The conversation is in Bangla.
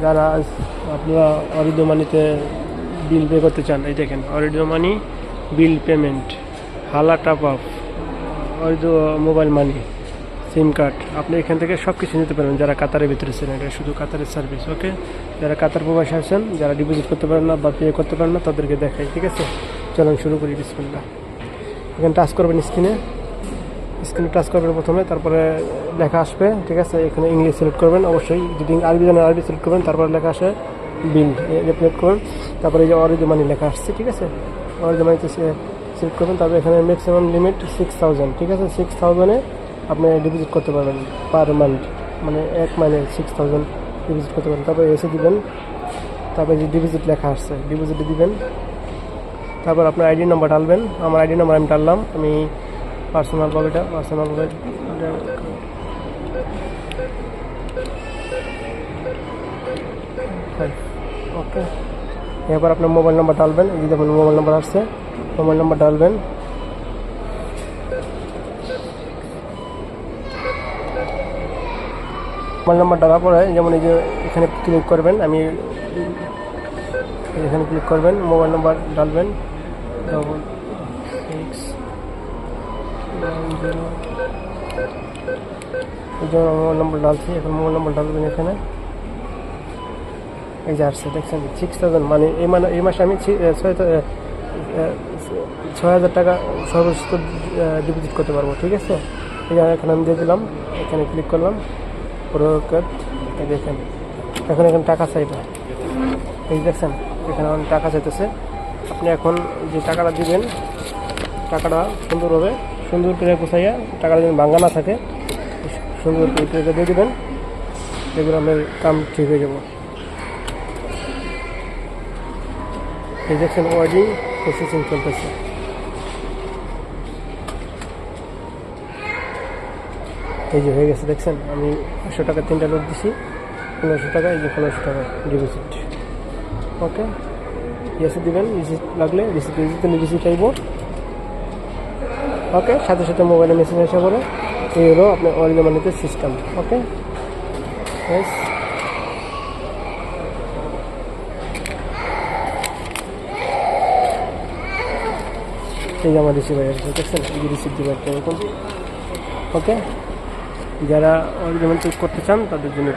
যারা আপনারা অরিদো মানিতে বিল পে করতে চান, এই দেখেন Ooredoo money bill payment, Hala top up, Ooredoo mobile money, SIM card, আপনি এখান থেকে সব কিছু নিতে পারবেন। যারা কাতারের ভিতরে ছিলেন, এটা শুধু কাতারের সার্ভিস। ওকে, যারা কাতার প্রবাসী আছেন, যারা ডিপোজিট করতে পারেন না বা পে করতে পারেন না, তাদেরকে দেখাই। ঠিক আছে, চলুন শুরু করি। বিসমিল্লাহ। এখানে টাচ করবেন, স্ক্রিনে টাচ করবেন প্রথমে, তারপরে লেখা আসবে। ঠিক আছে, এখানে ইংলিশ সিলেক্ট করবেন অবশ্যই, যদি আরবি জানেন আরবি সিলেক্ট করবেন, তারপরে লেখা আসে বিল সিলেক্ট করবেন, তারপরে এই যে অরিদো মানি লেখা আসছে। ঠিক আছে, অরিদো মানিতে সিলেক্ট করবেন, তারপরে এখানে ম্যাক্সিমাম লিমিট 6000। ঠিক আছে, 6000-এ আপনি ডিপোজিট করতে পারবেন পার মান্থ, মানে এক মাসে 6000 ডিপোজিট করতে পারবেন। তারপরে এসে দিবেন, তারপরে যে ডিপোজিট লেখা আসছে ডিপোজিটে দিবেন, তারপর আপনার আইডি নাম্বার ডালবেন। আমার আইডি নাম্বার আমি ডাললাম, আমি পার্সোনালভাবে ওকে। এবার আপনার মোবাইল নাম্বার ডালবেন, এই যে মোবাইল নাম্বার আসছে, মোবাইল নাম্বার ডালবেন। মোবাইল নাম্বার ডালার পরে যেমন এই যে এখানে ক্লিক করবেন, আমি এখানে ক্লিক করবেন, মোবাইল নাম্বার ডালবেন 6690। এই যে মোবাইল নাম্বার ডালছি, এখন মোবাইল নাম্বার ডালবেন এখানে। এই যে আসছে, দেখছেন 6000, মানে এই মাসে আমি 6000 টাকা সর্বোচ্চ ডিপোজিট করতে পারবো। ঠিক আছে, এই যে এখানে আমি দিয়ে দিলাম, এখানে ক্লিক করলাম, এই দেখেন এখন এখানে টাকা চাইবে। এই দেখছেন এখানে টাকা চাইতেছে। আপনি এখন যে টাকাটা দিবেন, টাকাটা সুন্দর করে গুছাইয়া, টাকাটা যেন ভাঙা না থাকে, সুন্দর করে দিয়ে দেবেন। এগুলো আপনার কাম ঠিক হয়ে যাব। এই দেখছেন ওয়ার্ডিং প্রসেসিং চলতেছে। এই যে হয়ে গেছে, দেখছেন আমি 500 টাকা 3টা নোট দিছি, 1500 টাকা, এই যে 1500 টাকা ডিপোজিট। ওকে, ইয়েসে দিবেন, রিসিট লাগলে রিসিট চাইব। ওকে, সাথে সাথে মোবাইলে মেসেজ আসা পরে এই হলো আপনার অরিদো মানিতে সিস্টেম। ওকে, এই যে আমার রিসিভ হয়ে গেছে, দেখছেন এই যে রিসিভ দিবেন এরকম। ওকে, যারা অরিদো মানি করতে চান তাদের জন্য